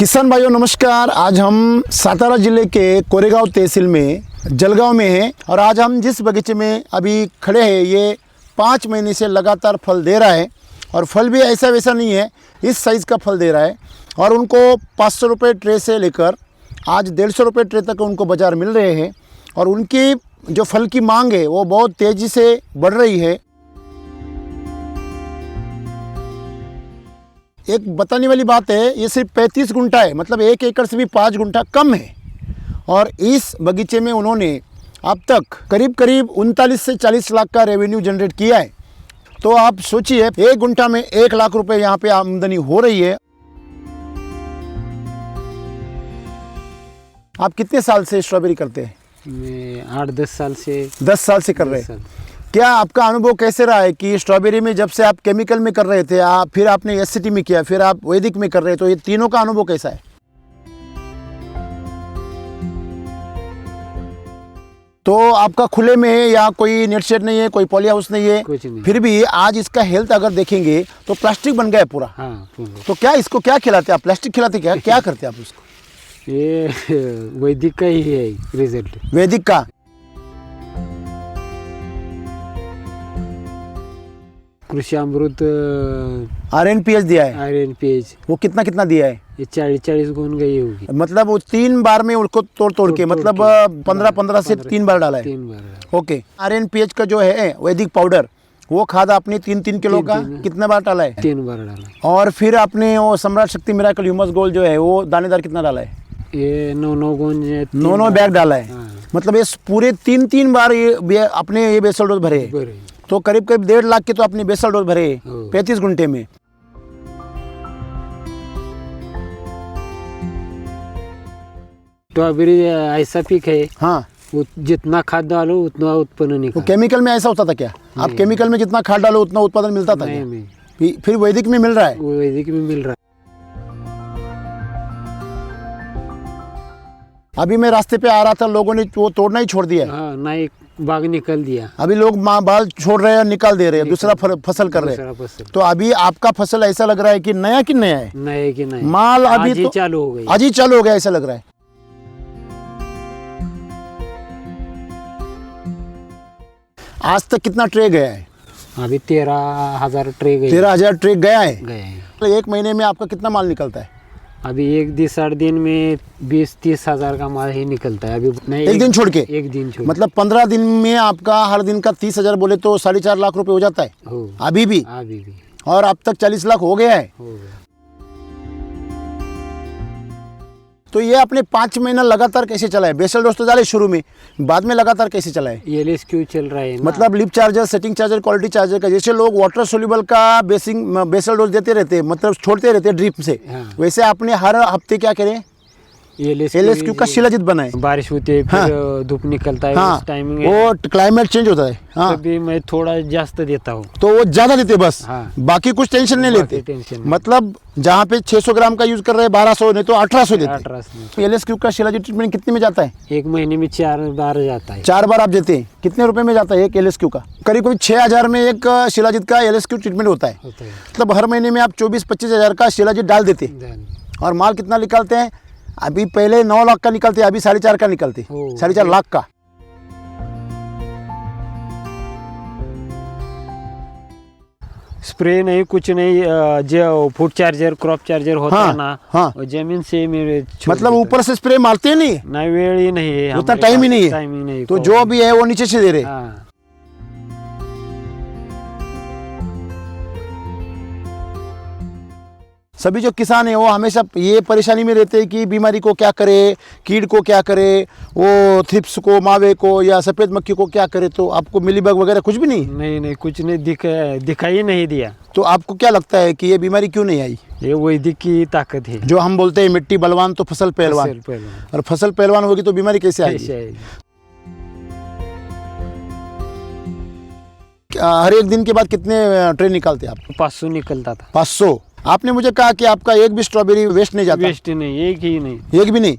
किसान भाइयों नमस्कार। आज हम सातारा जिले के कोरेगांव तहसील में जलगांव में हैं और आज हम जिस बगीचे में अभी खड़े हैं ये 5 महीने से लगातार फल दे रहा है और फल भी ऐसा वैसा नहीं है, इस साइज़ का फल दे रहा है और उनको 500 रुपये ट्रे से लेकर आज 150 रुपये ट्रे तक उनको बाज़ार मिल रहे हैं और उनकी जो फल की मांग है वो बहुत तेज़ी से बढ़ रही है। एक बताने वाली बात है, ये सिर्फ 35 गुंठा है, मतलब 1 एकड़ से भी 5 गुंठा कम है और इस बगीचे में उन्होंने अब तक करीब 39 से 40 लाख का रेवेन्यू जनरेट किया है। तो आप सोचिए 1 गुंठा में 1 लाख रुपए यहाँ पे आमदनी हो रही है। आप कितने साल से स्ट्रॉबेरी करते हैं? मैं 8-10 साल से 10 साल से कर रहे हैं। क्या आपका अनुभव कैसे रहा है कि स्ट्रॉबेरी में जब से आप केमिकल में कर रहे थे, फिर आपने एससीटी में किया, फिर आप वैदिक में कर रहे हैं, तो ये तीनों का अनुभव कैसा है? तो आपका खुले में है या कोई नेट शेड नहीं है, कोई पॉली हाउस नहीं है, कुछ नहीं। फिर भी आज इसका हेल्थ अगर देखेंगे तो प्लास्टिक बन गया है पूरा। हाँ पूरा। तो क्या इसको क्या खिलाते हैं आप? प्लास्टिक खिलाते क्या क्या करते हैं आप उसको? ये वैदिक का ही है रिजल्ट। वैदिक का कृषि अमृत RNPH दिया है। RNPH वो कितना कितना दिया है? ये 40 गुण गई होगी। मतलब वो 3 बार में उसको तोड़ के मतलब 15 से 3 बार डाला है। 3 बार। ओके। RNPH का जो है वैदिक पाउडर वो खाद आपने 3 किलो का कितना बार डाला है? 3 बार डाला। और फिर आपने वो सम्राट शक्ति मिराकल ह्यूमस गोल्ड जो है वो दानेदार कितना डाला है? ये 9 गुण 9 बैग डाला है। हाँ। मतलब ये पूरे 3 बार ये अपने ये बेसल डोज भरे हैं। तो करीब 1.5 लाख के तो अपने बेसल डोज भरे 35 गुंठे में। स्ट्रॉबेरी ऐसा पीक है, हाँ, जितना खाद डालो उतना उत्पन्न तो निकल। केमिकल में ऐसा होता था क्या? आप केमिकल में जितना खाद डालो उतना उत्पादन मिलता था क्या? नहीं, फिर वैदिक में मिल रहा है। वैदिक में मिल रहा है। अभी मैं रास्ते पे आ रहा था, लोगों ने वो तोड़ना ही छोड़ दिया है। हाँ, नई बाग निकल दिया। अभी लोग बाल छोड़ रहे हैं, निकाल दे रहे हैं, दूसरा फसल कर रहे हैं। तो अभी आपका फसल ऐसा लग रहा है कि नया है? नए की नए माल अभी आज ही तो चालू हो गई। आज ही चालू हो गया ऐसा लग रहा है। आज तक कितना ट्रे गया है? अभी 13,000 ट्रे गई। 13,000 ट्रे गया है। गए। 1 महीने में आपका कितना माल निकलता है? अभी 1-8 दिन में 20-30 हजार का माल ही निकलता है। अभी नहीं, एक दिन छोड़ के? एक दिन छोड़, मतलब 15 दिन में आपका हर दिन का 30,000 बोले तो 4.5 लाख रुपए हो जाता है। हो अभी भी और अब तक 40 लाख हो गया है। हो गया। तो ये आपने 5 महीना लगातार कैसे चला है? बेसल डोज तो डाले शुरू में, बाद में लगातार कैसे चला है? LSQ चल रहा है ना? मतलब lip charger, setting charger, quality charger का, जैसे लोग वाटर सोल्यूबल का बेसल डोज देते रहते हैं, मतलब छोड़ते रहते हैं ड्रिप से, हाँ। वैसे आपने हर हफ्ते क्या करें? LSQ का शिलाजीत बनाए। बारिश होती है, फिर धूप निकलता है। हाँ, उस टाइमिंग वो क्लाइमेट चेंज होता है। हाँ, तभी मैं थोड़ा जास्त देता हूँ। तो वो ज्यादा देते बस। हाँ। बाकी कुछ टेंशन नहीं लेते। टेंशन नहीं। मतलब जहाँ पे 600 ग्राम का यूज कर रहे हैं 1200 नहीं तो 1800 लेते। 1800। LSQ का शिलाजीत ट्रीटमेंट कितने में जाता है? 1 महीने में 4 बार जाता है। 4 बार आप देते हैं। कितने रुपए में जाता है एक LSQ का? करीब 6,000 में एक शिलाजीत का LSQ ट्रीटमेंट होता है। मतलब हर महीने में आप 24-25 हज़ार का शिलाजीत डाल देते हैं। और माल कितना निकालते हैं? अभी पहले 9 लाख का निकलते, अभी 4.5 का निकलते, 4.5 लाख का। स्प्रे नहीं, कुछ नहीं, जो फूड चार्जर, क्रॉप चार्जर होता हाँ, है ना, हाँ। वो जमीन से मेरे मतलब ऊपर से स्प्रे मारते हैं नहीं? नहीं, वेळ ही नहीं है, उतना टाइम ही नहीं है। टाइम ही नहीं। तो जो भी है वो नीचे से दे रहे। हाँ। सभी जो किसान है वो हमेशा ये परेशानी में रहते हैं कि बीमारी को क्या करे, कीड़ को क्या करे, वो थ्रिप्स को, मावे को या सफ़ेद मक्खी को क्या करे। तो आपको मिलीबग वगैरह कुछ भी नहीं? नहीं, कुछ नहीं दिखाई नहीं दिया। तो आपको क्या लगता है कि ये बीमारी क्यों नहीं आई? ये वैदिक की ताकत है। जो हम बोलते हैं मिट्टी बलवान तो फसल पहलवान, और फसल पहलवान होगी तो बीमारी कैसे आएगी? हर एक दिन के बाद कितने ट्रे निकालते हैं आप? 500 निकलता था। 500। आपने मुझे कहा कि आपका एक भी स्ट्रॉबेरी वेस्ट नहीं जाता। वेस्ट नहीं, एक ही नहीं, एक भी नहीं।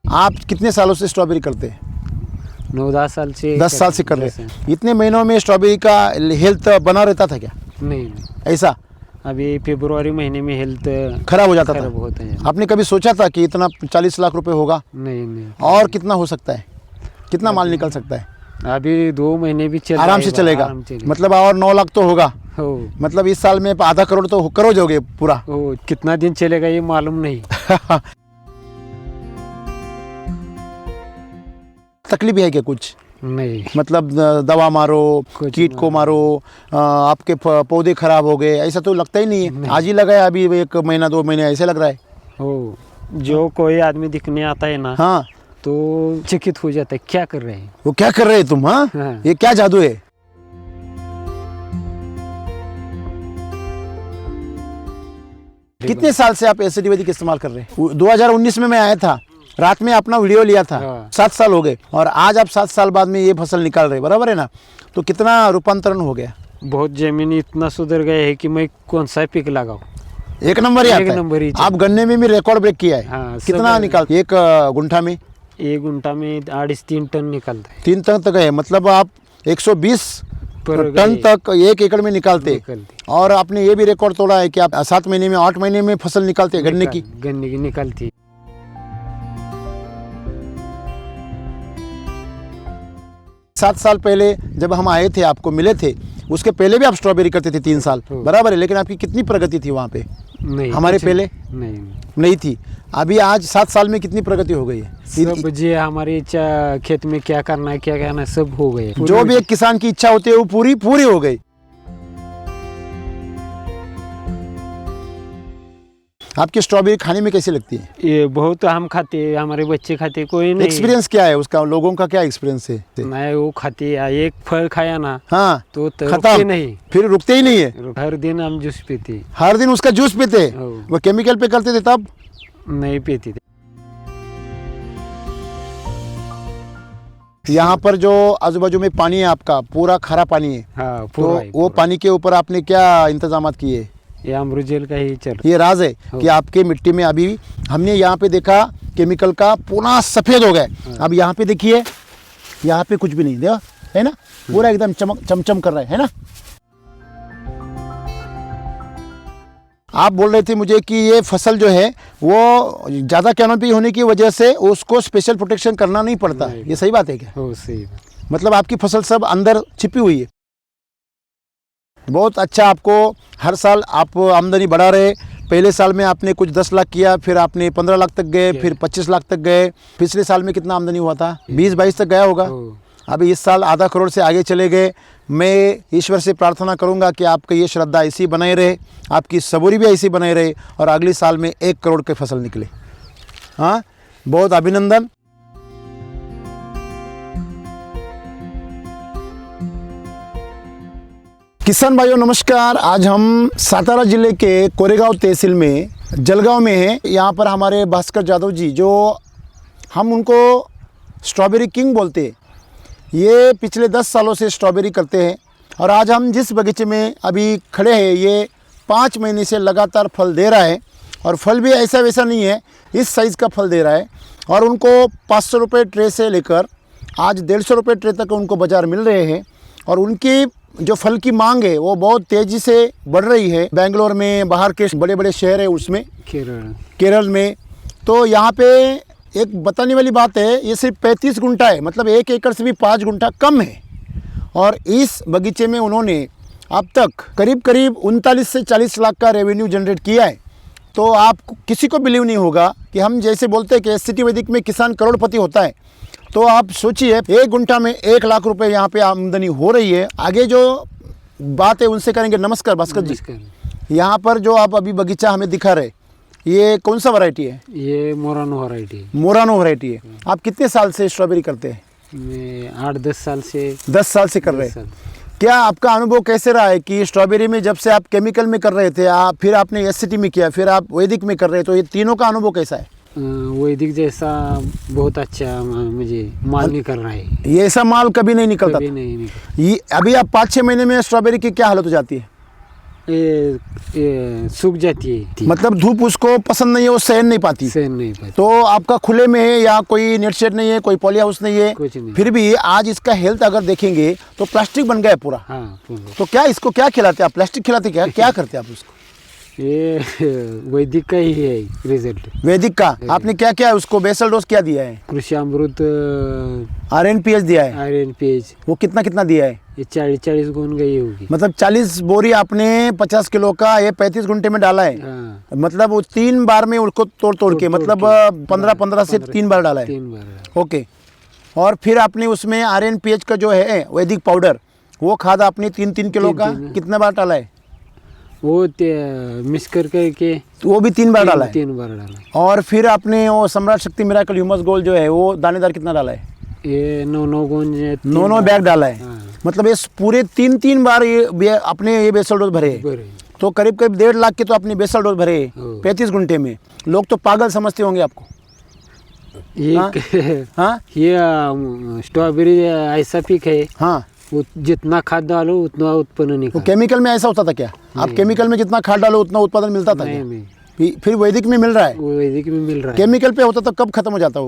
आप कितने सालों से स्ट्रॉबेरी करते हैं? 9-10 साल से। 10 साल से कर रहे हैं। इतने महीनों में स्ट्रॉबेरी का हेल्थ बना रहता था क्या? नहीं। ऐसा अभी फरवरी महीने में हेल्थ खराब हो जाता था। खराब होता है। आपने कभी सोचा था कि इतना 40 लाख रुपए होगा? नहीं और कितना हो सकता है, कितना माल निकल सकता है? अभी 2 महीने भी चल आराम से चलेगा, आराम चलेगा। मतलब और 9 लाख तो होगा। हो मतलब इस साल में आधा करोड़ तो करोगे पूरा। हो कितना दिन चलेगा ये मालूम नहीं। तकलीफ है क्या कुछ? नहीं मतलब दवा मारो, कुछ कीट को मारो, आपके पौधे खराब हो गए, ऐसा तो लगता ही नहीं है। नहीं। आज ही लगाया, अभी 1 महीना 2 महीने ऐसे लग रहा है। हो जो कोई आदमी दिखने आता है ना हाँ, तो चकित हो जाता है, क्या कर रहे हैं। वो क्या कर रहे हैं तुम? हाँ, हाँ। ये क्या जादू है? कितने साल से आप एसिड वैदिक इस्तेमाल कर रहे हैं? 2019 में मैं आया था, रात में अपना वीडियो लिया था। हाँ। 7 साल हो गए और आज आप 7 साल बाद में ये फसल निकाल रहे, बराबर है ना? तो कितना रूपांतरण हो गया? बहुत जमीन इतना सुधर गए है कि मैं कौन सा पिक लगाऊं। 1 नंबर ही एक आता है। नंबर ही आप गन्ने में भी रिकॉर्ड ब्रेक किया है। हाँ, कितना सब- निकाल एक गुंठा में? 1 गुंठा में 2.5-3 टन निकलता है 3 टन तक है, मतलब आप 120 पर टन गए। तक 1 एकड़ में निकालते। निकलती और आपने ये भी रिकॉर्ड तोड़ा है कि आप 7 महीने में 8 महीने में फसल निकालते गन्ने की। गन्ने की निकलती। 7 साल पहले जब हम आए थे, आपको मिले थे, उसके पहले भी आप स्ट्रॉबेरी करते थे 3 साल, हो। बराबर है। लेकिन आपकी कितनी प्रगति थी वहाँ पे? नहीं हमारे कुछ पहले नहीं नहीं थी। अभी आज 7 साल में कितनी प्रगति हो गई है? सब जे हमारी इच्छा खेत में क्या करना है क्या करना है सब हो गए। जो भी एक किसान की इच्छा होती है वो पूरी पूरी हो गई। आपकी स्ट्रॉबेरी खाने में कैसी लगती है? ये बहुत हम खाते, हमारे बच्चे खाते, कोई नहीं। एक्सपीरियंस क्या है उसका? लोगों का क्या एक्सपीरियंस है? नहीं वो खाते, एक फल खाया ना हाँ, तो खत्म, रुकते नहीं। फिर रुकते ही नहीं है। हर दिन हम जूस पीते। हर दिन उसका जूस पीते। हो। वो केमिकल पे करते थे तब? नहीं पीते थे। यहाँ पर जो आजू बाजू में पानी है आपका पूरा खारा पानी है, हाँ तो पूरा है, वो पूरा। पानी के ऊपर आपने क्या इंतजामात किए? ये अमरूद जेल का ही चल। ये राज है हो। कि आपके मिट्टी में अभी हमने यहाँ पे देखा केमिकल का पूरा सफेद हो गया। अब यहाँ पे देखिए, यहाँ पे कुछ भी नहीं, देखो है ना, पूरा एकदम चमक चमचम कर रहा है ना। आप बोल रहे थे मुझे कि ये फसल जो है वो ज़्यादा कैनोपी होने की वजह से उसको स्पेशल प्रोटेक्शन करना नहीं पड़ता। नहीं। ये सही बात है क्या? हो सही। मतलब आपकी फसल सब अंदर छिपी हुई है। बहुत अच्छा, आपको हर साल आप आमदनी बढ़ा रहे। पहले साल में आपने कुछ 10 लाख किया, फिर आपने 15 लाख तक गए, फिर 25 लाख तक गए। पिछले साल में कितना आमदनी हुआ था? 20-22 तक गया होगा। हो। अभी इस साल आधा करोड़ से आगे चले गए। मैं ईश्वर से प्रार्थना करूंगा कि आपकी ये श्रद्धा ऐसी बनाई रहे, आपकी सबूरी भी ऐसी बनाई रहे और अगले साल में 1 करोड़ की फसल निकले। हाँ, बहुत अभिनंदन। किसान भाइयों नमस्कार। आज हम सातारा जिले के कोरेगांव तहसील में जलगांव में हैं। यहाँ पर हमारे भास्कर जादव जी, जो हम उनको स्ट्रॉबेरी किंग बोलते हैं, ये पिछले 10 सालों से स्ट्रॉबेरी करते हैं। और आज हम जिस बगीचे में अभी खड़े हैं, ये 5 महीने से लगातार फल दे रहा है। और फल भी ऐसा वैसा नहीं है, इस साइज़ का फल दे रहा है। और उनको 500 रुपये ट्रे से लेकर आज 150 रुपये ट्रे तक उनको बाज़ार मिल रहे हैं। और उनकी जो फल की मांग है वो बहुत तेज़ी से बढ़ रही है। बेंगलोर में, बाहर के बड़े बड़े शहर है उसमें, केरल में। तो यहाँ पे एक बताने वाली बात है, ये सिर्फ 35 गुंठा है, मतलब 1 एकड़ से भी 5 गुंठा कम है। और इस बगीचे में उन्होंने अब तक करीब करीब 39 से 40 लाख का रेवेन्यू जनरेट किया है। तो आप किसी को बिलीव नहीं होगा कि हम जैसे बोलते हैं कि एससीटी वैदिक में किसान करोड़पति होता है। तो आप सोचिए, 1 गुंठा में 1 लाख रुपए यहाँ पे आमदनी हो रही है। आगे जो बात है उनसे करेंगे। नमस्कार भास्कर जी। यहाँ पर जो आप अभी बगीचा हमें दिखा रहे, ये कौन सा वैरायटी है? ये मोरानो वैरायटी। मोरानो वैरायटी है। आप कितने साल से स्ट्रॉबेरी करते हैं? मैं 8-10 साल से। 10 साल से कर रहे 10 हैं। साल। क्या आपका अनुभव कैसे रहा है कि स्ट्रॉबेरी में जब से आप केमिकल में कर रहे थे, फिर आपने एससीटी में किया, फिर आप वैदिक में कर रहे, तो ये तीनों का अनुभव कैसा है? वैदिक जैसा बहुत अच्छा मुझे माल निकल रहा है। ये ऐसा माल कभी नहीं निकलता कभी था। नहीं निकल। ये अभी आप 5-6 महीने में स्ट्रॉबेरी की क्या हालत हो जाती है? ये सूख जाती है, मतलब धूप उसको पसंद नहीं है, वो सहन नहीं पाती। सहन नहीं पाती। तो आपका खुले में है या कोई नेट शेड नहीं है, कोई पॉली हाउस नहीं है, कुछ नहीं। फिर भी आज इसका हेल्थ अगर देखेंगे तो प्लास्टिक बन गया है पूरा। हाँ पूरा। तो क्या इसको क्या खिलाते हैं आप? प्लास्टिक खिलाते क्या? क्या करते हैं आप उसको? ये वैदिक का ही है रिजल्ट। वैदिक का आपने क्या किया है उसको, बेसल डोज क्या दिया है? कृषि अमृत RNPH दिया है। आयरन पेज वो कितना कितना दिया है? ये 40 गुण गई होगी। मतलब 40 बोरी आपने 50 किलो का ये 35 घंटे में डाला है। हाँ, मतलब वो 3 बार में उसको तोड़ तोड़ के मतलब 15-15 से 3 बार डाला है। 3 बार। ओके। और फिर आपने उसमें RNPH का जो है वैदिक पाउडर वो खाद आपने 3-3 किलो का कितने बार डाला है? वो मिक्स करके वो भी 3 बार डाला है। 3 बार डाला। और फिर आपने वो सम्राट शक्ति मिराकल ह्यूमस गोल्ड जो है वो दानेदार कितना डाला है? ये 9 गुण 9 बैग डाला है। हाँ। मतलब ये पूरे 3 बार ये अपने ये बेसल डोज भरे हैं। बड़े। तो करीब करीब 1.5 लाख के तो अपने बेसल डोज भरे हैं हो। 35 घंटे में। लोग तो पागल समझते होंगे आपको। हाँ ये स्ट्रॉबेरी ऐसा पीक है, हाँ। जितना खाद डालो उतना उत्पन्न तो निकल। केमिकल में ऐसा होता था क्या? आप केमिकल में जितना खाद डालो उतना उत्पादन मिलता था क्या? नहीं, फिर वैदिक में मिल रहा है। वो वैदिक में मिल रहा है। केमिकल पे होता तो कब खत्म हो जाता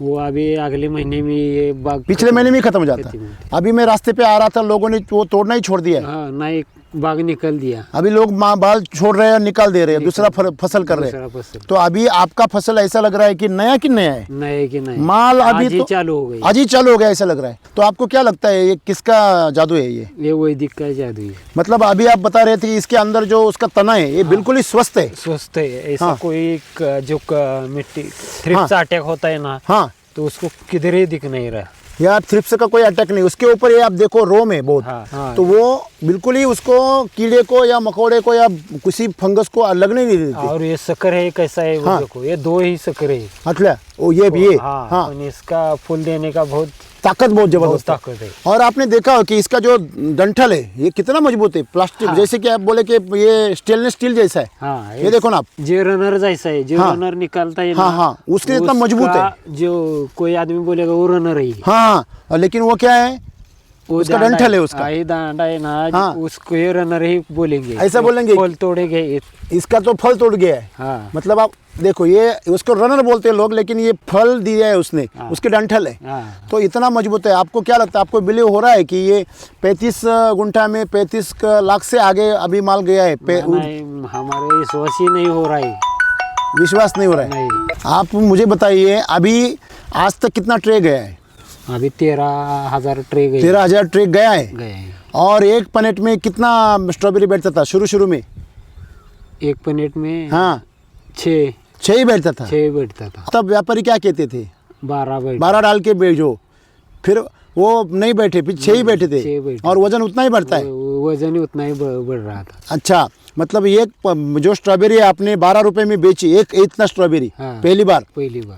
वो अभी अगले महीने में ये बाग पिछले महीने में ही खत्म हो जाता। खत्म होता। अभी मैं रास्ते पे आ रहा था, लोगों ने वो तोड़ना ही छोड़ दिया है। हाँ, नए बाग निकल दिया। अभी लोग बाल छोड़ रहे हैं, निकाल दे रहे हैं, दूसरा फसल कर रहे हैं। दूसरा फसल तो अभी आपका फसल ऐसा लग रहा है कि नया है? नए की नए माल अभी आज ही तो चालू हो गई। आज ही चालू हो गया ऐसा लग रहा है। तो आपको क्या लगता है ये किसका जादू है ये? वैदिक का जादू है। मतलब अभी आप बता रहे थे कि इसके अंदर जो उसका तना है ये बिल्कुल ही स्वस्थ है। स्वस्थ है। ऐसा हाँ। कोई जो मिट्टी थ्रिप्स अटैक होता है ना, हाँ, तो उसको किधर ही दिख नहीं रहा। यार थ्रिप्स का कोई अटैक नहीं, उसके ऊपर ये आप देखो रोम है बहुत। हाँ। तो वो बिल्कुल ही उसको कीड़े को या मकोड़े को या किसी फंगस को लगने नहीं देती। और ये शक्कर है, कैसा है वो हाँ। देखो, ये 2 ही शक्कर है। अच्छा, वो ये भी है। हाँ, हाँ, और इसका फूल देने का बहुत ताकत बहुत जबरदस्त है। ताकत है। और आपने देखा हो कि इसका जो डंठल है ये कितना मजबूत है, प्लास्टिक हाँ। जैसे कि आप बोले कि ये स्टेनलेस स्टील जैसा है। हाँ, ये देखो ना आप। जो रनर जैसा है, जो हाँ। रनर निकालता है ना, हाँ, हाँ, उसके जितना मजबूत है। उसका जो कोई आदमी बोलेगा वो रनर है। हाँ, और लेकिन वो क्या है, उसका डांडा डंठल है उसका। ये डांडा है ना, हाँ। उसको ये रनर ही बोलेंगे। ऐसा बोलेंगे। फल तोड़ेंगे। इसका तो फल तोड़ गया है। हाँ। मतलब आप देखो, ये उसको रनर बोलते हैं लोग, लेकिन ये फल दिया है उसने। हाँ। उसके डंठल है। हाँ। तो इतना मजबूत है। आपको क्या लगता है, आपको बिलीव हो रहा है कि ये 35 गुंठा में 35 लाख से आगे अभी माल गया है? नहीं, हमारे विश्वास ही नहीं हो रहा है। विश्वास नहीं हो रहा है? नहीं। आप मुझे बताइए, अभी आज तक कितना ट्रे गया है? अभी 13,000 ट्रे गए। 13,000 ट्रे गया है। गए हैं। और एक पनेट में कितना स्ट्रॉबेरी बैठता था शुरू में? एक पनेट में हाँ, 6 ही बैठता था। बैठता था। तब व्यापारी क्या कहते थे? 12 डाल के बेचो। फिर वो नहीं बैठे, फिर 6 ही बैठे थे। 6 बैठे। और वजन उतना ही बढ़ता है। वजन ही उतना ही बढ़ रहा था। अच्छा, मतलब जो स्ट्रॉबेरी आपने 12 रुपए में बेची, एक इतना स्ट्रॉबेरी हाँ। पहली बार।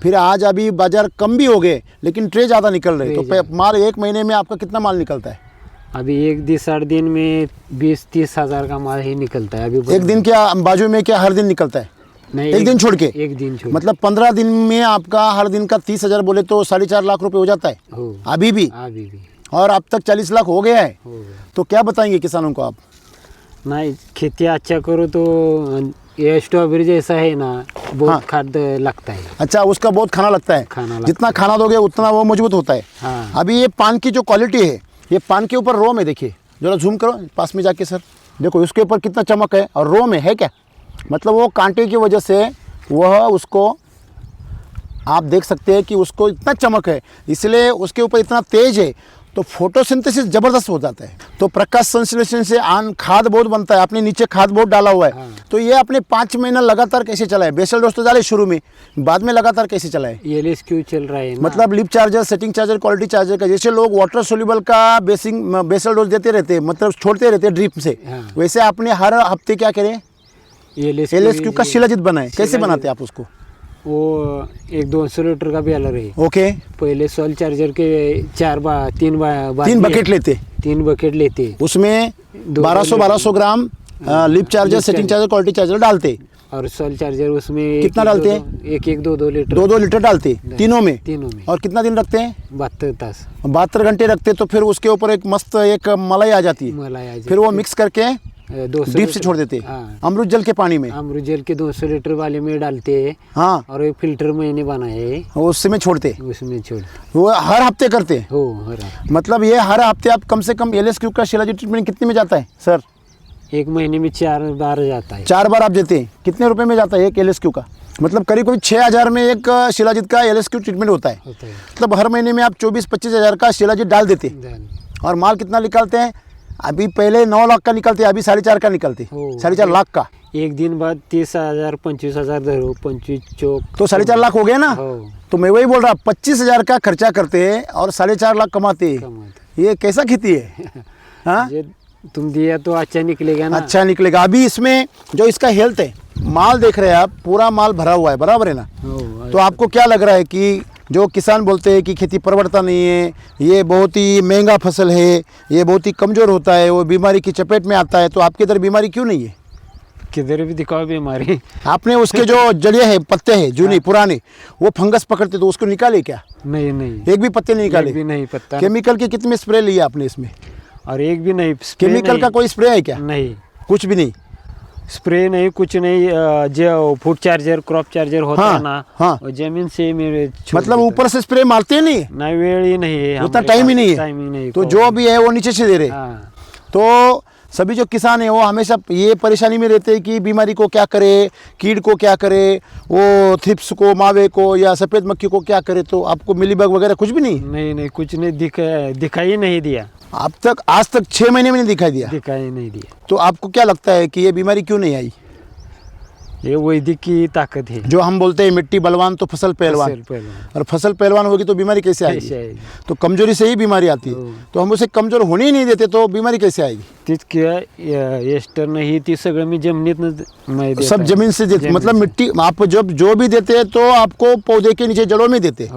फिर आज अभी बाजार कम भी हो गए, लेकिन ट्रे ज़्यादा निकल रहे। ट्रे तो माल एक महीने में आपका कितना माल निकलता है? अभी 1 दिन में 20-30 हजार का माल ही निकलता है। अभी एक दिन क्या बाजू में क्या हर दिन निकलता है? नहीं, एक दिन छोड़ के? एक दिन छोड़। मतलब 15 दिन में आपका हर दिन का 30,000 बोले तो 4.5 लाख रुपए हो जाता है हो। अभी भी। और अब तक 40 लाख हो गया है। हो गया। तो क्या बताएंगे किसानों को आप? नहीं, खेती अच्छा करो तो ये स्ट्रॉबेरी जैसा है ना, बहुत हाँ। खाद लगता है। अच्छा, उसका बहुत खाना लगता है। खाना लगता जितना खाना दोगे उतना वो मजबूत होता है। हाँ। अभी ये पान की जो क्वालिटी है, ये पान के ऊपर रोम है। देखिए जरा जूम करो पास में जाके सर, देखो उसके ऊपर कितना चमक है और रोम है क्या? मतलब वो कांटे की वजह से वह उसको आप देख सकते हैं कि उसको इतना चमक है, इसलिए उसके ऊपर इतना तेज है। तो फोटोसिंथेसिस जबरदस्त हो जाता है। तो प्रकाश संश्लेषण से खाद बहुत बनता है। आपने नीचे खाद बहुत डाला हुआ है। हाँ। तो ये आपने 5 महीना लगातार कैसे चला है? बेसल डोज तो डाले शुरू में, बाद में लगातार कैसे चला है? ये क्यों चल रहा है ना? मतलब lip charger, setting charger, quality charger का, जैसे लोग वाटर सोल्यूबल का बेसल डोज देते रहते हैं, मतलब छोड़ते रहते हैं ड्रिप से। हाँ। वैसे आपने हर हफ्ते क्या करें, LSQ का शिलाजीत बनाए। कैसे बनाते हैं आप उसको? वो 1-200 लीटर का बैलर है। ओके, पहले सॉइल चार्जर के 3 बकेट लेते, 3 बकेट लेते, उसमें 1200 ग्राम लिप charger, setting charger, quality charger डालते। और सॉइल चार्जर उसमें कितना डालते हैं? 1-2 लीटर। 2 लीटर डालते तीनों में। और कितना दिन रखते हैं? 72 तास 72 घंटे रखते। तो फिर उसके ऊपर एक मस्त एक मलाई आ जाती है। मलाई आ जाती। फिर वो मिक्स करके 200 डीप से छोड़ देते। हाँ। अमृत जल के पानी में। अमृत जल के 200 लीटर वाले में डालते हैं। हाँ, और एक फिल्टर मैंने बनाया है, उसमें छोड़ते। उसमें छोड़। वो हर हफ्ते करते। हो हरा। मतलब ये हर हफ्ते आप कम से कम LSQ का शिलाजीत ट्रीटमेंट कितने में जाता है सर? एक महीने में 4 बार जाता है। 4 बार आप देते हैं। कितने रुपए में जाता है एक LSQ का? मतलब करीब करीब 6,000 में एक शिलाजीत का LSQ ट्रीटमेंट होता है। मतलब हर महीने में आप 24-25 हज़ार का शिलाजीत डाल देते हैं। और माल कितना निकालते हैं? अभी पहले 9 लाख का निकलते, अभी 4.5 का निकलते, 4.5 लाख का। एक दिन बाद 30,000 25,000 धरो, 25 चौक तो 4.5 लाख हो गया ना। तो मैं वही बोल रहा, 25,000 का खर्चा करते हैं और 4.5 लाख कमाते हैं। ये कैसा खेती है? हाँ, तुम दिया तो अच्छा निकलेगा ना। अच्छा निकलेगा। अभी इसमें जो इसका हेल्थ है, माल देख रहे हैं आप, पूरा माल भरा हुआ है, बराबर है ना? तो आपको क्या लग रहा है कि जो किसान बोलते हैं कि खेती परवड़ता नहीं है, ये बहुत ही महंगा फसल है, ये बहुत ही कमज़ोर होता है, वो बीमारी की चपेट में आता है, तो आपके इधर बीमारी क्यों नहीं है? किधर भी दिखाओ बीमारी। आपने उसके जो जड़िए हैं, पत्ते हैं जूनी पुराने, वो फंगस पकड़ते तो उसको निकाले क्या? नहीं, एक भी पत्ते नहीं निकाले? एक भी नहीं पत्ता। केमिकल के कितने स्प्रे लिए आपने इसमें? और एक भी नहीं। केमिकल का कोई स्प्रे है क्या? नहीं, कुछ भी नहीं। स्प्रे नहीं, कुछ नहीं। जो फूड चार्जर, क्रॉप चार्जर होता है ना, हाँ। वो जमीन से मेरे मतलब ऊपर से स्प्रे मारते नहीं? नहीं, वेळ ही नहीं है, उतना टाइम ही नहीं है। तो जो भी है वो नीचे से दे रहे। तो सभी जो किसान है वो हमेशा ये परेशानी में रहते हैं कि बीमारी को क्या करे, कीड़ को क्या करे, वो थ्रिप्स को, मावे को या सफ़ेद मक्खी को क्या करे। तो आपको मिलीबग वगैरह कुछ भी नहीं? नहीं, कुछ नहीं दिखाई नहीं दिया। अब तक, आज तक 6 महीने में नहीं दिखाई नहीं दिया। तो आपको क्या लगता है कि ये बीमारी क्यों नहीं आई? ये वैदिक की ताकत है। जो हम बोलते हैं मिट्टी बलवान तो फसल पहलवान, और फसल पहलवान होगी तो बीमारी कैसे आएगी? तो कमजोरी से ही बीमारी आती है। तो हम उसे कमजोर होने ही नहीं देते तो बीमारी कैसे आएगी? एस्टर नहीं थी, सगळं मी जमिनीत सब जमीन से देते, मतलब मिट्टी आप जब जो भी देते हैं तो आपको पौधे के नीचे जड़ों में देते,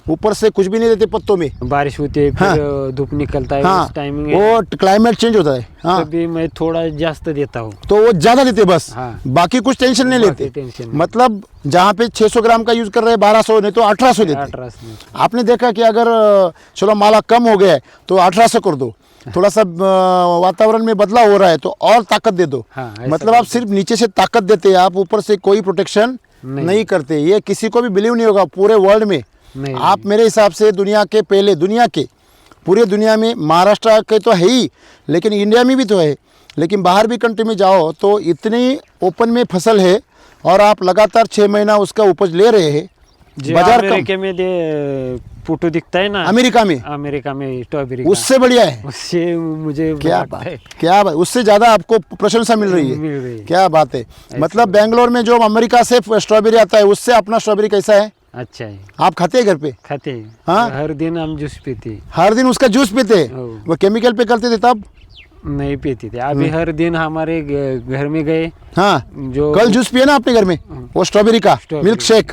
ऊपर से कुछ भी नहीं देते पत्तों में। बारिश होती है, फिर धूप निकलता है, हाँ, उस टाइमिंग वो क्लाइमेट चेंज होता है। हाँ, तभी मैं थोड़ा जास्त देता हूँ। तो वो ज्यादा देते बस। हाँ, बाकी कुछ टेंशन नहीं लेते। मतलब जहाँ पे 600 ग्राम का यूज कर रहे हैं 1200 नहीं तो 1800 देते। 1800। आपने देखा कि अगर चलो माला कम हो गया है तो 1800 कर दो, थोड़ा सा वातावरण में बदलाव हो रहा है तो और ताकत दे दो। हाँ, मतलब आप सिर्फ नीचे से ताकत देते हैं, आप ऊपर से कोई प्रोटेक्शन नहीं करते। ये किसी को भी बिलीव नहीं होगा पूरे वर्ल्ड में। आप मेरे हिसाब से दुनिया के पहले, दुनिया के पूरे दुनिया में, महाराष्ट्र के तो है ही, लेकिन इंडिया में भी तो है, लेकिन बाहर भी कंट्री में जाओ तो इतनी ओपन में फसल है और आप लगातार 6 महीना उसका उपज ले रहे हैं। बाजार अमेरिका में फोटो दिखता है ना, अमेरिका में स्ट्रॉबेरी उससे बढ़िया है। उससे मुझे क्या बात, उससे ज्यादा आपको प्रशंसा मिल रही है। क्या बात है। मतलब बेंगलोर में जो अमेरिका से स्ट्रॉबेरी आता है उससे अपना स्ट्रॉबेरी कैसा है? अच्छा है। आप खाते हैं घर पे? खाते हैं। हाँ, हर दिन हम जूस पीते। हर दिन उसका जूस पीते? वो केमिकल पे करते थे तब नहीं पीते थे। अभी हर दिन हमारे घर में गए। हाँ, जो कल जूस पिए ना आपने घर में, वो स्ट्रॉबेरी का मिल्क शेक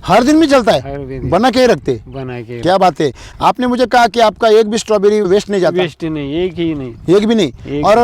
हर दिन में चलता है, बना के रखते। क्या बात है। आपने मुझे कहा कि आपका एक भी स्ट्रॉबेरी वेस्ट नहीं जाता? वेस्ट नहीं, एक भी नहीं। और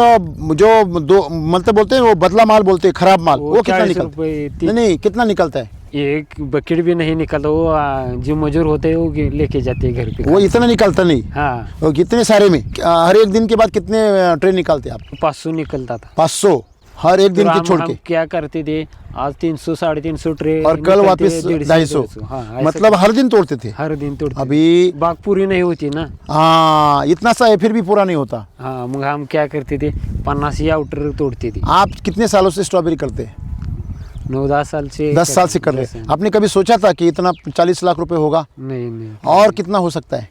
जो मतलब बोलते हैं वो बदला माल बोलते हैं, खराब माल, वो कितना निकलता है? नहीं, कितना निकलता है? एक बकेट भी नहीं निकलता। वो जो मजूर होते हैं वो लेके जाते हैं घर पे। वो इतना निकलता नहीं? हाँ। वो कितने सारे में हर एक दिन के बाद कितने ट्रे निकलते आप? 500 निकलता था। 500 हर एक दिन के छोड़ के? क्या करते थे, आज 300 350 ट्रे और कल वापस 250। मतलब हर दिन तोड़ते थे? हर दिन तोड़ते। अभी बाग पूरी नहीं होती ना। हाँ, इतना सा है फिर भी पूरा नहीं होता। हाँ, मग हम क्या करते थे, 50 आउटर तोड़ते थे। आप कितने सालों से स्ट्रॉबेरी करते हैं? 9-10 साल से। 10 साल से कर रहे हैं। आपने कभी सोचा था कि इतना 40 लाख रुपए होगा? नहीं। और कितना हो सकता है?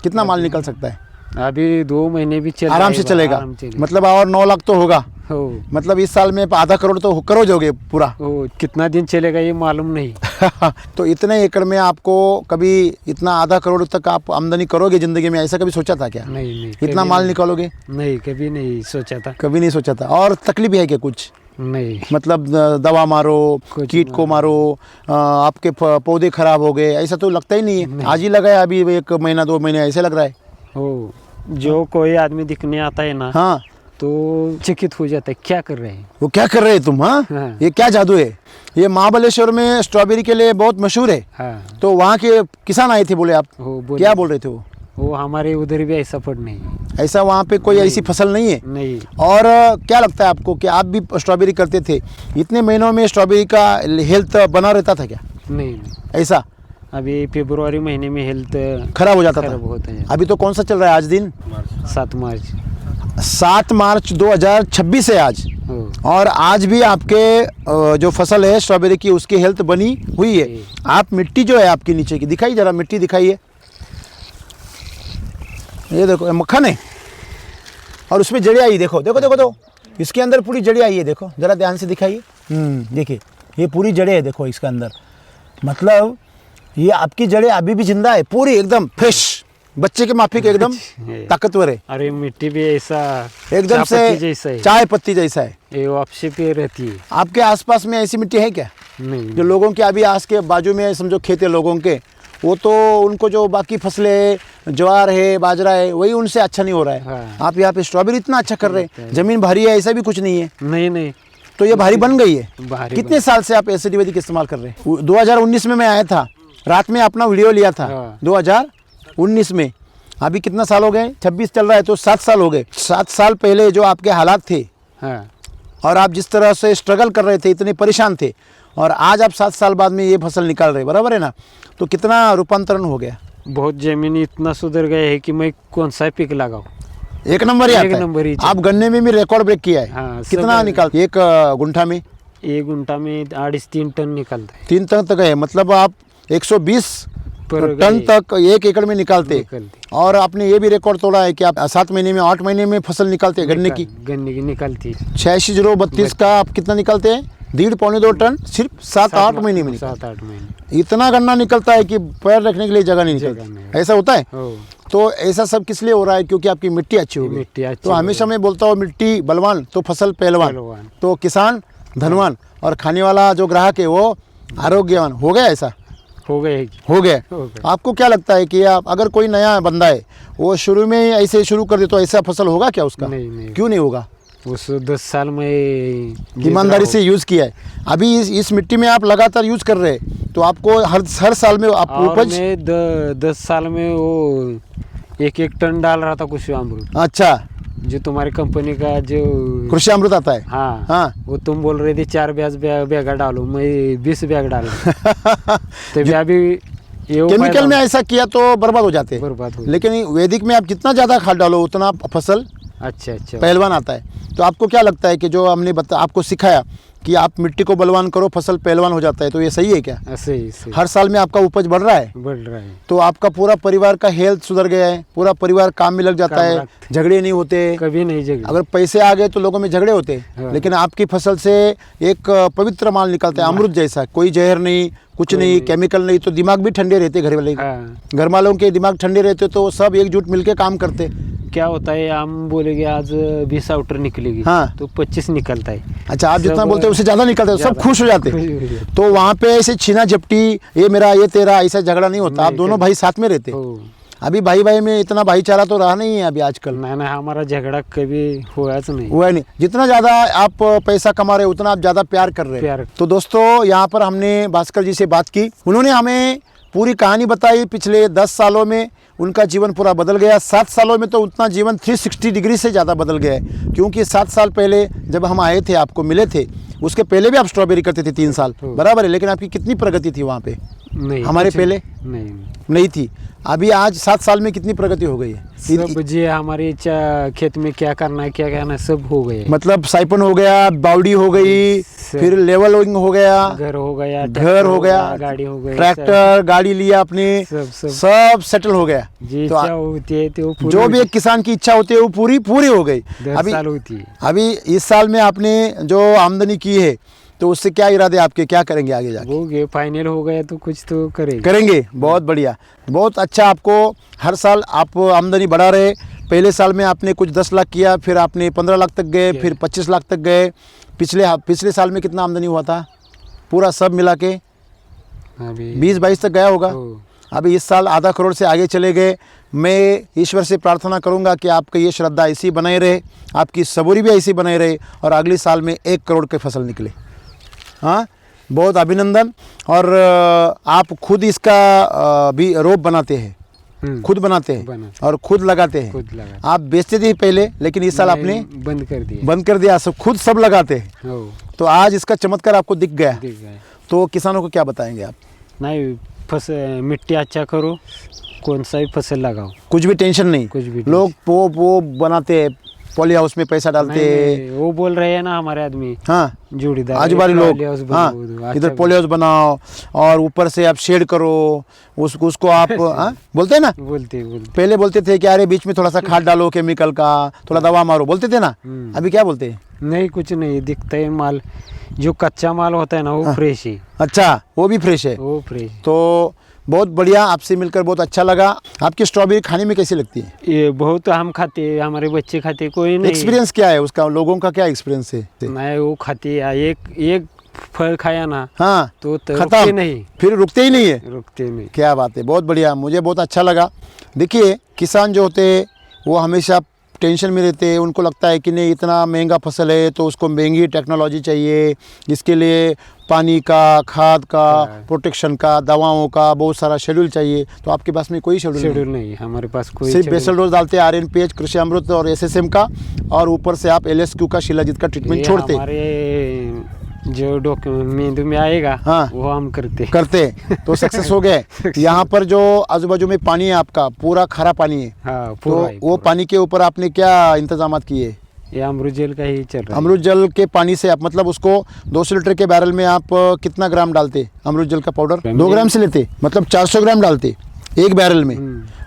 कितना माल निकल सकता है? अभी 2 महीने भी आराम से चलेगा। मतलब और 9 लाख तो होगा। मतलब इस साल में आधा करोड़ तो करोगे पूरा। कितना दिन चलेगा ये मालूम नहीं। तो इतने एकड़ में आपको कभी इतना आधा करोड़ तक आप आमदनी करोगे जिंदगी में, ऐसा कभी सोचा था क्या? नहीं। इतना माल निकालोगे? नहीं, कभी नहीं सोचा था। कभी नहीं सोचा था। और तकलीफ है क्या कुछ? नहीं। मतलब दवा मारो, कीट को मारो, आपके पौधे खराब हो गए, ऐसा तो लगता ही नहीं है। आज ही लगाया, अभी 1 महीना 2 महीने ऐसे लग रहा है। जो कोई आदमी दिखने आता है ना, हाँ, तो चकित हो जाता है, क्या कर रहे हैं वो, क्या कर रहे हैं तुम? हाँ, ये क्या जादू है। ये महाबलेश्वर में स्ट्रॉबेरी के लिए बहुत मशहूर है। हाँ। तो वहाँ के किसान आए थे, बोले आप क्या बोल रहे थे? वो हमारे उधर भी ऐसा फल नहीं है। ऐसा वहाँ पे कोई ऐसी फसल नहीं है? नहीं। और क्या लगता है आपको कि आप भी स्ट्रॉबेरी करते थे, इतने महीनों में स्ट्रॉबेरी का हेल्थ बना रहता था क्या? नहीं। ऐसा अभी फरवरी महीने में हेल्थ खराब हो जाता था? होता है। अभी तो कौन सा चल रहा है आज दिन? 7 मार्च। 7 मार्च 2026 है आज, हो और आज भी आपके जो फसल है स्ट्रॉबेरी की उसकी हेल्थ बनी हुई है। आप मिट्टी जो है आपकी नीचे की दिखाई, जरा मिट्टी दिखाइए, ये देखो ये मक्खन है और उसमें जड़ें आई, देखो देखो देखो तो इसके अंदर पूरी जड़ें आई है, देखो जरा ध्यान से दिखाइए। देखिए ये पूरी जड़ें है, देखो इसके अंदर, मतलब ये आपकी जड़ें अभी भी जिंदा है, पूरी एकदम फ्रेश, बच्चे के माफिक एकदम ताकतवर है, अरे मिट्टी भी ऐसा एकदम चायपत्ती जैसा से है, चाय पत्ती जैसा है। ये वापसी पे रहती है। आपके आसपास में ऐसी मिट्टी है क्या? नहीं जो लोगों के अभी आस के बाजू में समझो खेत है लोगों के, वो तो उनको जो बाकी फसलें है, ज्वार है, बाजरा है, वही उनसे अच्छा नहीं हो रहा है। हाँ। आप यहाँ पे स्ट्रॉबेरी इतना अच्छा कर रहे हैं, जमीन भारी है ऐसा भी कुछ नहीं है, नहीं तो ये भारी बन गई है। भारी कितने साल से आप एसिड वैदिक इस्तेमाल कर रहे हैं? 2019 में मैं आया था, रात में अपना वीडियो लिया था। हाँ। 2019 में, अभी कितना साल हो गए? 26 चल रहा है तो 7 साल हो गए। 7 साल पहले जो आपके हालात थे हाँ और आप जिस तरह से स्ट्रगल कर रहे थे, इतने परेशान थे, और आज आप 7 साल बाद में ये फसल निकाल रहे, बराबर है ना? तो कितना रूपांतरण हो गया? बहुत जमीन इतना सुधर गया है कि मैं कौन सा पिक लगाऊं। एक नंबर ही एक आता है। नंबर ही आप गन्ने में भी रिकॉर्ड ब्रेक किया है। हाँ, कितना सब- निकाल एक गुंठा में? 1 गुंठा में 2.5-3 टन निकलता है 3 टन तक है, मतलब आप 120 पर टन गए। तक 1 एकड़ में निकालते। निकलती और आपने ये भी रिकॉर्ड तोड़ा है कि आप 7 महीने में 8 महीने में फसल निकालते हैं गन्ने की। गन्ने की निकलती 86-032 का आप कितना निकालते हैं? 1.5-2 टन सिर्फ 7-8 महीने में निकलता 7-8 महीने है। इतना गन्ना निकलता है कि पैर रखने के लिए जगह नहीं जगह निकलती, नहीं। ऐसा होता है। हो तो ऐसा सब किस लिए हो रहा है? क्योंकि आपकी मिट्टी अच्छी हो गई। मिट्टी अच्छी तो हो हमेशा मैं बोलता हूँ मिट्टी बलवान तो फसल पहलवान, पहलवान। तो किसान धनवान, और खाने वाला जो ग्राहक है वो आरोग्यवान। हो गया ऐसा? हो गए हो गया। हो गए। आपको क्या लगता है कि आप अगर कोई नया बंदा है वो शुरू में ही ऐसे शुरू कर दे तो ऐसा फसल होगा क्या उसका? नहीं क्यों नहीं होगा? उस 10 साल में ईमानदारी से यूज़ किया है। अभी इस मिट्टी में आप लगातार यूज़ कर रहे हैं तो आपको हर साल में आप और उपज। मैं 10 साल में वो 1-1 टन डाल रहा था कृषि अमृत, अच्छा, जो तुम्हारी कंपनी का जो कृषि अमृत आता है। हाँ हाँ। वो तुम बोल रहे थे 4 बैग डालो, मैं 20 बैग डाला तो अभी ये केमिकल में ऐसा किया तो बर्बाद हो जाते हैं, बर्बाद हो लेकिन वैदिक में आप जितना ज़्यादा खाद डालो उतना फसल अच्छा पहलवान आता है। तो आपको क्या लगता है कि जो हमने आपको सिखाया कि आप मिट्टी को बलवान करो फसल पहलवान हो जाता है, तो ये सही है क्या? ऐसे ही हर साल में आपका उपज बढ़ रहा है, बढ़ रहा है, तो आपका पूरा परिवार का हेल्थ सुधर गया है, पूरा परिवार काम में लग जाता काम है, लगता झगड़े नहीं होते। कभी नहीं जगह। अगर पैसे आ गए तो लोगों में झगड़े होते हैं, हाँ। लेकिन आपकी फसल से एक पवित्र माल निकलता है, अमृत जैसा, कोई जहर नहीं, कुछ नहीं, केमिकल नहीं, तो दिमाग भी ठंडे रहते घर वाले। हाँ। घर वालों के दिमाग ठंडे रहते तो सब एकजुट मिलके काम करते। क्या होता है, हम बोलेंगे आज 20 आउटर निकलेगी, हाँ। तो 25 निकलता है। अच्छा, आप जितना सब- बोलते हैं उससे ज़्यादा निकलता है, सब ज़्यादा। खुश हो जाते खुश हो जाते। तो वहाँ पे ऐसे छीना झपटी, ये मेरा ये तेरा, ऐसा झगड़ा नहीं होता। आप नहीं, दोनों कभी- भाई साथ में रहते। हो अभी भाई भाई में इतना भाईचारा तो रहा नहीं है अभी आजकल, ना हमारा झगड़ा कभी हुआच नहीं। हुआ नहीं। जितना ज़्यादा आप पैसा कमा रहे हो उतना आप ज़्यादा प्यार कर रहे हैं। प्यार। तो दोस्तों, यहाँ पर हमने भास्कर जी से बात की, उन्होंने हमें पूरी कहानी बताई। पिछले 10 सालों में उनका जीवन पूरा बदल गया। 7 सालों में तो उतना जीवन 360 डिग्री से ज़्यादा बदल गया है, क्योंकि 7 साल पहले जब हम आए थे, आपको मिले थे, उसके पहले भी आप स्ट्रॉबेरी करते थे 3 साल, बराबर है, लेकिन आपकी कितनी प्रगति थी वहाँ पे? नहीं, हमारे कुछ पहले नहीं। नहीं थी। अभी आज 7 साल में कितनी प्रगति हो गई है? सब जी हमारी इच्छा, खेत में क्या करना है, क्या करना है, सब हो गए। मतलब साइपन हो गया, बावड़ी हो गई, फिर लेवलिंग हो गया, घर हो गया, घर हो गया, गाड़ी हो गई, ट्रैक्टर गाड़ी लिया आपने, सब सेटल हो गया। जी तो इच्छा होती है तो पूरी जो भी एक किसान की इच्छा होती है वो पूरी हो गई। 10 साल होती है। अभी इस साल में आपने जो आमदनी की है तो उससे क्या इरादे आपके, क्या करेंगे आगे जाके? हो गए, फाइनल हो गया तो कुछ तो करेंगे। बहुत बढ़िया, बहुत अच्छा। आपको हर साल आप आमदनी बढ़ा रहे। पहले साल में आपने कुछ 10 लाख किया, फिर आपने 15 लाख तक गए, फिर 25 लाख तक गए। पिछले साल में कितना आमदनी हुआ था पूरा सब मिला के? 20-22 तक गया होगा। अभी इस साल आधा करोड़ से आगे चले गए। मैं ईश्वर से प्रार्थना करूंगा कि आपका ये श्रद्धा ऐसी बनाए रहे, आपकी सबूरी भी ऐसी बनाए रहे, और अगले साल में 1 करोड़ की फसल निकले। हाँ, बहुत अभिनंदन। और आप खुद इसका भी रोप बनाते हैं, खुद बनाते हैं और खुद लगाते हैं। आप बेचते थे पहले, लेकिन इस साल आपने बंद कर दिया, सब लगाते हैं। तो आज इसका चमत्कार आपको दिख गया। तो किसानों को क्या बताएंगे आप? नहीं, मिट्टी अच्छा करो, कौन सा भी फसल लगाओ, कुछ भी टेंशन नहीं। कुछ भी लोग वो बनाते हैं, पॉली हाउस में पैसा डालते हैं। नहीं, वो बोल रहे हैं ना हमारे आदमी, हाँ जोड़ीदार, आजूबाजू पॉली लोग, हाउस हाँ बनाओ, इधर अच्छा पॉली हाउस बनाओ और ऊपर से आप शेड करो, उसको आप हाँ बोलते हैं ना, बोलते पहले बोलते थे कि अरे बीच में थोड़ा सा खाद डालो केमिकल का, थोड़ा दवा मारो, बोलते थे ना। अभी क्या बोलते हैं? नहीं, कुछ नहीं दिखता है माल, जो कच्चा माल होता है ना वो फ्रेश है, अच्छा वो भी फ्रेश है। वो फ्रेश। तो बहुत बढ़िया, आपसे मिलकर बहुत अच्छा लगा। आपकी स्ट्रॉबेरी खाने में कैसी लगती है? ये बहुत हम खाते हैं, हमारे बच्चे खाते, कोई नहीं। एक्सपीरियंस क्या है उसका, लोगों का क्या एक्सपीरियंस है? मैं वो खाती है, एक फल खाया ना हाँ तो रुकते खत्म, नहीं, फिर रुकते ही नहीं है। रुकते नहीं। क्या बात है, बहुत बढ़िया, मुझे बहुत अच्छा लगा। देखिए किसान जो होते हैं वो हमेशा टेंशन में रहते हैं, उनको लगता है कि नहीं इतना महंगा फसल है तो उसको महंगी टेक्नोलॉजी चाहिए, इसके लिए पानी का, खाद का, प्रोटेक्शन का, दवाओं का बहुत सारा शेड्यूल चाहिए। तो आपके पास में कोई शेड्यूल नहीं, हमारे पास कोई सिर्फ बेसल डोज डालते हैं, RNPH, कृषि अमृत और SSM का, और ऊपर से आप LSQ का, शिलाजीत का ट्रीटमेंट छोड़ते हमारे जो डॉक्यूमेंट मेंदू में आएगा हाँ वो हम करते तो सक्सेस हो गए। यहाँ पर जो आजू बाजू में पानी है आपका पूरा खारा पानी है, हाँ, तो वो पानी के ऊपर आपने क्या इंतजाम किए? ये अमृत जल का ही चल रहा है। अमृत जल के पानी से आप मतलब उसको 200 लीटर के बैरल में आप कितना ग्राम डालते अमृत जल का पाउडर? 2 ग्राम से लेते, मतलब 400 ग्राम डालते एक बैरल में,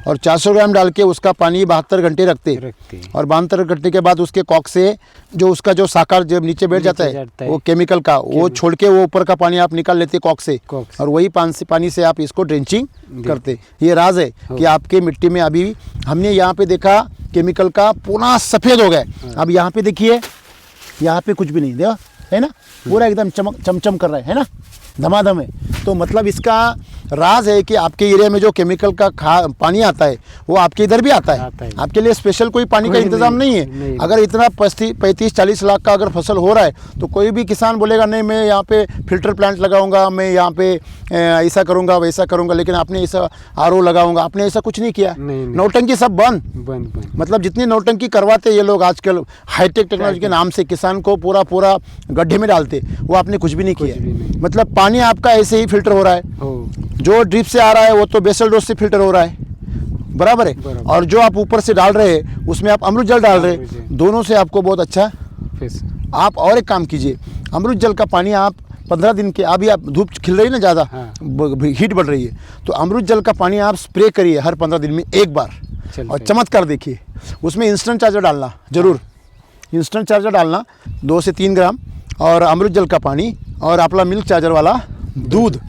और 400 ग्राम डाल के उसका पानी 72 घंटे रखते, और 72 घंटे के बाद उसके कॉक से जो उसका जो साकार जब नीचे बैठ जाता है वो केमिकल का, वो छोड़ के वो ऊपर का पानी आप निकाल लेते कॉक से, और वही पानी से आप इसको ड्रेंचिंग करते। ये राज है कि आपके मिट्टी में अभी हमने यहाँ पे देखा केमिकल का पूरा सफ़ेद हो गया। अब यहाँ पे देखिए, यहाँ पे कुछ भी नहीं देखा है ना, पूरा एकदम चमचम कर रहा है ना, धमाधम है। तो मतलब इसका राज है कि आपके एरिया में जो केमिकल का पानी आता है वो आपके इधर भी आता है। आपके लिए स्पेशल कोई पानी का इंतजाम नहीं है। अगर इतना 35-40 लाख का अगर फसल हो रहा है तो कोई भी किसान बोलेगा नहीं मैं यहाँ पे फिल्टर प्लांट लगाऊंगा, मैं यहाँ पे ऐसा करूँगा वैसा करूँगा, लेकिन आपने ऐसा RO लगाऊंगा, आपने ऐसा कुछ नहीं किया। नौटंकी सब बंद। मतलब जितनी नौटंकी करवाते ये लोग आजकल हाईटेक टेक्नोलॉजी के नाम से किसान को पूरा गड्ढे में डालते, वो आपने कुछ भी नहीं किया। मतलब पानी आपका ऐसे ही फिल्टर हो रहा है, जो ड्रिप से आ रहा है वो तो बेसल डोज से फिल्टर हो रहा है, बराबर है, और जो आप ऊपर से डाल रहे हैं उसमें आप अमृत जल डाल रहे हैं, दोनों से आपको बहुत अच्छा। आप और एक काम कीजिए, अमृत जल का पानी आप 15 दिन के, अभी आप धूप खिल रही है ना ज़्यादा, हीट बढ़ रही है, तो अमृत जल का पानी आप स्प्रे करिए हर 15 दिन में एक बार, और चमत्कार देखिए। उसमें इंस्टेंट चार्जर डालना जरूर, इंस्टेंट चार्जर डालना 2 से 3 ग्राम, और अमृत जल का पानी, और अपना मिल्क चार्जर वाला दूध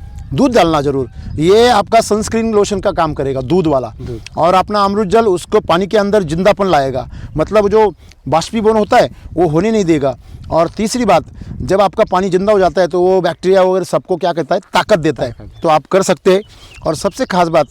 डालना जरूर। ये आपका सनस्क्रीन लोशन का काम करेगा, दूध वाला, और अपना अमृत जल उसको पानी के अंदर जिंदापन लाएगा, मतलब जो बाष्पीभवन होता है वो होने नहीं देगा। और तीसरी बात, जब आपका पानी जिंदा हो जाता है तो वो बैक्टीरिया वगैरह सबको क्या कहता है, ताकत देता है, तो आप कर सकते हैं। और सबसे खास बात,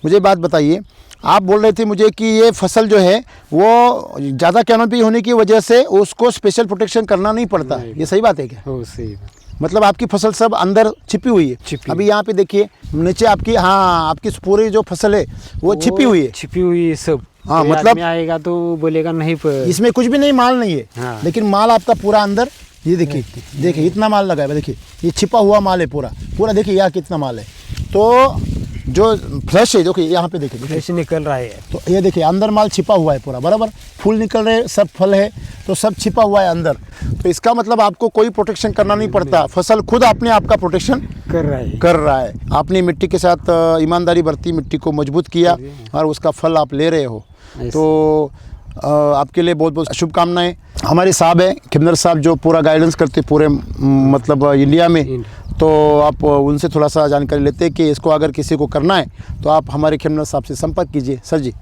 मुझे बात बताइए, आप बोल रहे थे मुझे कि ये फसल जो है वो ज़्यादा कैनोपी होने की वजह से उसको स्पेशल प्रोटेक्शन करना नहीं पड़ता, ये सही बात है क्या? सही। मतलब आपकी फसल सब अंदर छिपी हुई है। अभी यहाँ पे देखिए नीचे आपकी, हाँ आपकी पूरी जो फसल है वो छिपी हुई है सब। हाँ मतलब आएगा तो बोलेगा नहीं इसमें कुछ भी नहीं, माल नहीं है। हाँ। लेकिन माल आपका पूरा अंदर, ये देखिए इतना माल लगा है, देखिए ये छिपा हुआ माल है पूरा देखिए यहाँ कितना माल है। तो जो फ्रेश है देखिए यहाँ पे देखिए फ्रेश निकल रहा है, तो ये देखिए अंदर माल छिपा हुआ है पूरा, बराबर फूल निकल रहे, सब फल है तो सब छिपा हुआ है अंदर। तो इसका मतलब आपको कोई प्रोटेक्शन करना नहीं पड़ता, फसल खुद अपने आप का प्रोटेक्शन कर रहा है। आपने मिट्टी के साथ ईमानदारी बरती, मिट्टी को मजबूत किया और उसका फल आप ले रहे हो, तो आपके लिए बहुत बहुत शुभकामनाएं। हमारे साहब हैं खिमनर साहब जो पूरा गाइडेंस करते पूरे मतलब इंडिया में, तो आप उनसे थोड़ा सा जानकारी लेते हैं कि इसको अगर किसी को करना है तो आप हमारे खिमनर साहब से संपर्क कीजिए। सर जी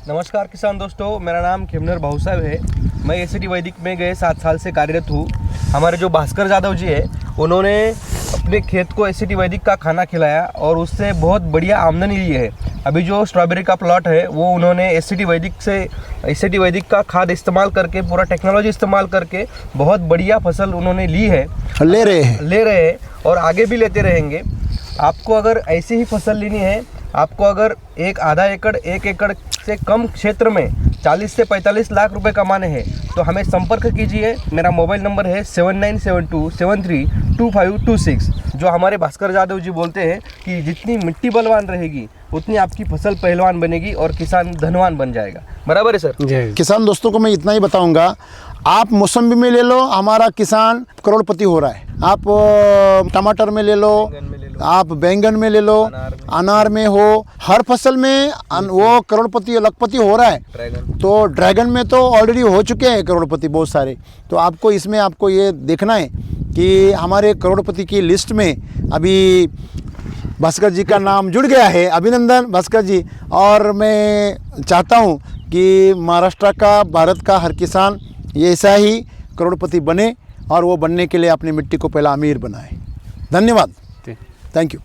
नमस्कार किसान दोस्तों, मेरा नाम खिमनर भाऊ साहब है। मैं SCT वैदिक में गए 7 साल से कार्यरत हूँ। हमारे जो भास्कर यादव जी है उन्होंने अपने खेत को SCT वैदिक का खाना खिलाया और उससे बहुत बढ़िया आमदनी ली है। अभी जो स्ट्रॉबेरी का प्लॉट है वो उन्होंने SCT वैदिक का खाद इस्तेमाल करके, पूरा टेक्नोलॉजी इस्तेमाल करके बहुत बढ़िया फसल उन्होंने ली है, ले रहे हैं और आगे भी लेते रहेंगे। आपको अगर ऐसी ही फसल लेनी है आपको अगर एक आधा एकड़ 1 एकड़ से कम क्षेत्र में 40 से 45 लाख रुपए कमाने हैं तो हमें संपर्क कीजिए। मेरा मोबाइल नंबर है 7972732526। जो हमारे भास्कर जादव जी बोलते हैं कि जितनी मिट्टी बलवान रहेगी उतनी आपकी फसल पहलवान बनेगी और किसान धनवान बन जाएगा। बराबर है सर? जय किसान दोस्तों को मैं इतना ही बताऊंगा, आप मौसम्बी में ले लो, हमारा किसान करोड़पति हो रहा है। आप टमाटर में ले लो, आप बैंगन में ले लो, अनार में हो, हर फसल में वो करोड़पति लखपति हो रहा है। तो ड्रैगन में तो ऑलरेडी हो चुके हैं करोड़पति बहुत सारे। तो आपको इसमें आपको ये देखना है कि हमारे करोड़पति की लिस्ट में अभी भास्कर जी का नाम जुड़ गया है। अभिनंदन भास्कर जी। और मैं चाहता हूँ कि महाराष्ट्र का, भारत का हर किसान ये ऐसा ही करोड़पति बने और वो बनने के लिए अपनी मिट्टी को पहला अमीर बनाए। धन्यवाद, थैंक यू।